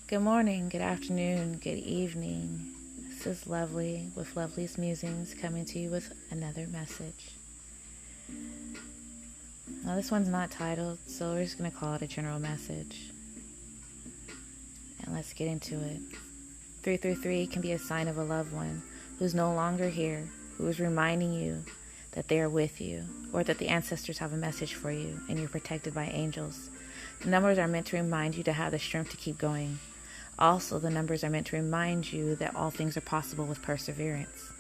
Good morning, good afternoon, good evening. This is Lovely with Lovely's Musings coming to you with another message. Now, this one's not titled, so we're just going to call it a general message. And let's get into it. 333 can be a sign of a loved one who's no longer here, who is reminding you that they are with you, or that the ancestors have a message for you and you're protected by angels. The numbers are meant to remind you to have the strength to keep going. Also, the numbers are meant to remind you that all things are possible with perseverance.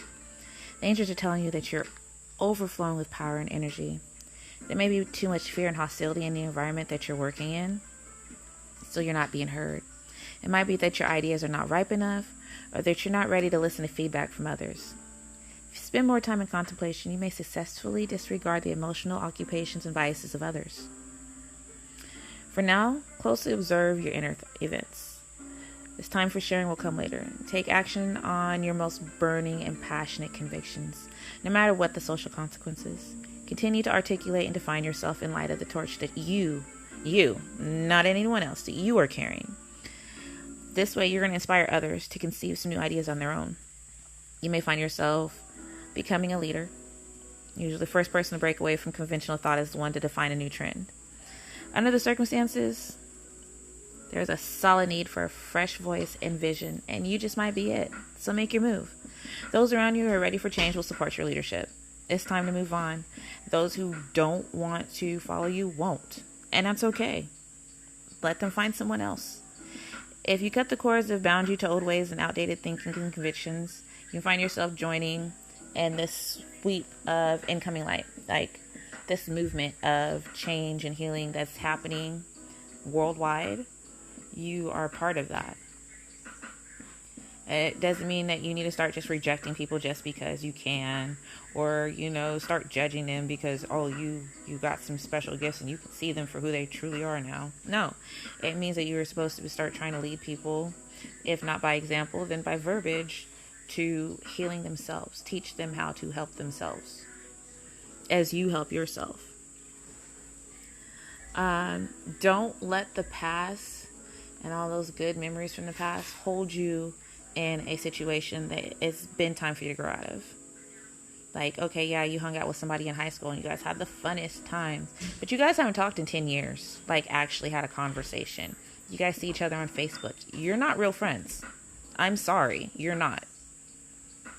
The angels are telling you that you're overflowing with power and energy. There may be too much fear and hostility in the environment that you're working in, so you're not being heard. It might be that your ideas are not ripe enough, or that you're not ready to listen to feedback from others. If you spend more time in contemplation, you may successfully disregard the emotional occupations and biases of others. For now, closely observe your inner events. This time for sharing will come later. Take action on your most burning and passionate convictions, no matter what the social consequences. Continue to articulate and define yourself in light of the torch that you, not anyone else, that you are carrying. This way, you're going to inspire others to conceive some new ideas on their own. You may find yourself becoming a leader. Usually, the first person to break away from conventional thought is the one to define a new trend. Under the circumstances, there's a solid need for a fresh voice and vision, and you just might be it. So make your move. Those around you who are ready for change will support your leadership. It's time to move on. Those who don't want to follow you won't, and that's okay. Let them find someone else. If you cut the cords that bound you to old ways and outdated thinking and convictions, you find yourself joining in this sweep of incoming light, like this movement of change and healing that's happening worldwide. You are part of that. It doesn't mean that you need to start just rejecting people just because you can, or, start judging them because, you got some special gifts and you can see them for who they truly are now. No, it means that you are supposed to start trying to lead people, if not by example, then by verbiage, to healing themselves. Teach them how to help themselves as you help yourself. Don't let the past and all those good memories from the past hold you in a situation that it's been time for you to grow out of. Like, okay, yeah, you hung out with somebody in high school and you guys had the funnest times, but you guys haven't talked in 10 years, like actually had a conversation. You guys see each other on Facebook. You're not real friends. I'm sorry, you're not.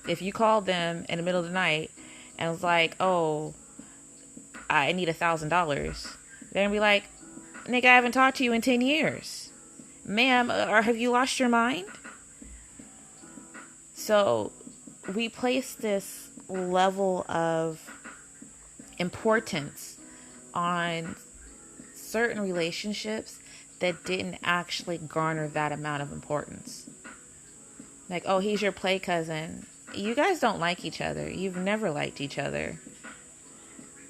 If you called them in the middle of the night and was like, oh, I need $1,000, they're going to be like, nigga, I haven't talked to you in 10 years. Ma'am, or have you lost your mind? So we place this level of importance on certain relationships that didn't actually garner that amount of importance. Like, oh, he's your play cousin. You guys don't like each other. You've never liked each other.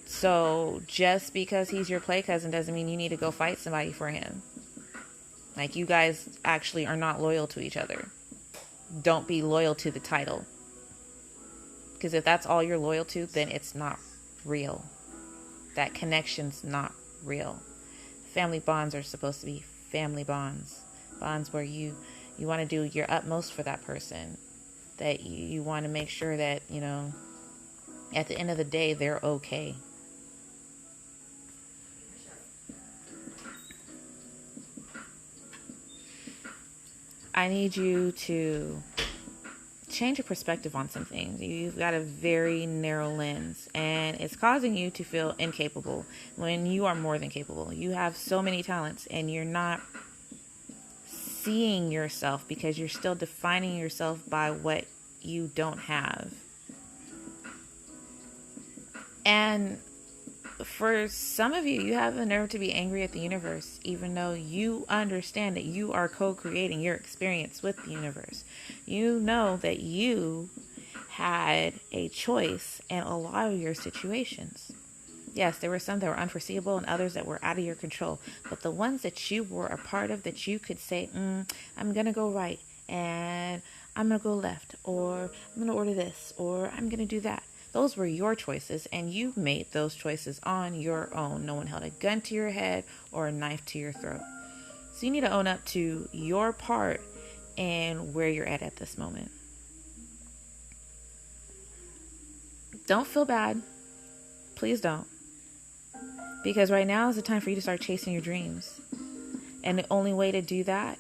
So just because he's your play cousin doesn't mean you need to go fight somebody for him. Like, you guys actually are not loyal to each other. Don't be loyal to the title. Because if that's all you're loyal to, then it's not real. That connection's not real. Family bonds are supposed to be family bonds. Bonds where you want to do your utmost for that person. That you want to make sure that, at the end of the day, they're okay. I need you to change your perspective on some things. You've got a very narrow lens, and it's causing you to feel incapable when you are more than capable. You have so many talents, and you're not seeing yourself because you're still defining yourself by what you don't have. And for some of you, you have the nerve to be angry at the universe, even though you understand that you are co-creating your experience with the universe. You know that you had a choice in a lot of your situations. Yes, there were some that were unforeseeable and others that were out of your control. But the ones that you were a part of, that you could say, I'm going to go right and I'm going to go left, or I'm going to order this, or I'm going to do that. Those were your choices, and you made those choices on your own. No one held a gun to your head or a knife to your throat. So you need to own up to your part and where you're at this moment. Don't feel bad. Please don't. Because right now is the time for you to start chasing your dreams. And the only way to do that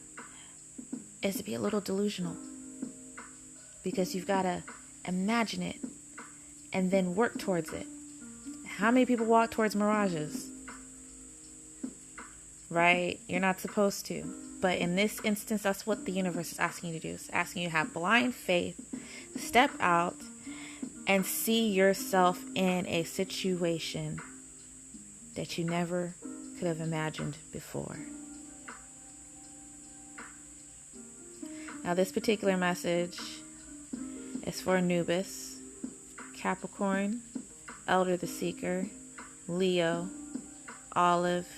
is to be a little delusional. Because you've got to imagine it and then work towards it. How many people walk towards mirages? Right? You're not supposed to. But in this instance, that's what the universe is asking you to do. It's asking you to have blind faith, step out, and see yourself in a situation that you never could have imagined before. Now, this particular message is for Anubis, Capricorn, Elder the Seeker, Leo, Olive,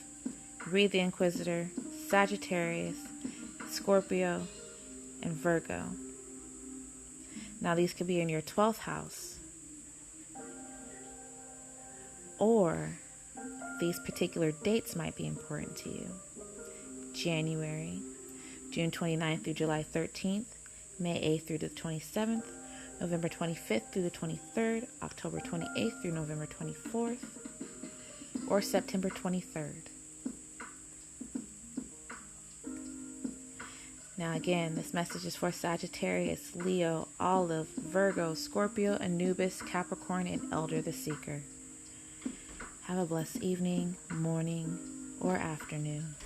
Reed the Inquisitor, Sagittarius, Scorpio, and Virgo. Now, these could be in your 12th house. Or these particular dates might be important to you. January, June 29th through July 13th, May 8th through the 27th, November 25th through the 23rd, October 28th through November 24th, or September 23rd. Now again, this message is for Sagittarius, Leo, Olive, Virgo, Scorpio, Anubis, Capricorn, and Elder the Seeker. Have a blessed evening, morning, or afternoon.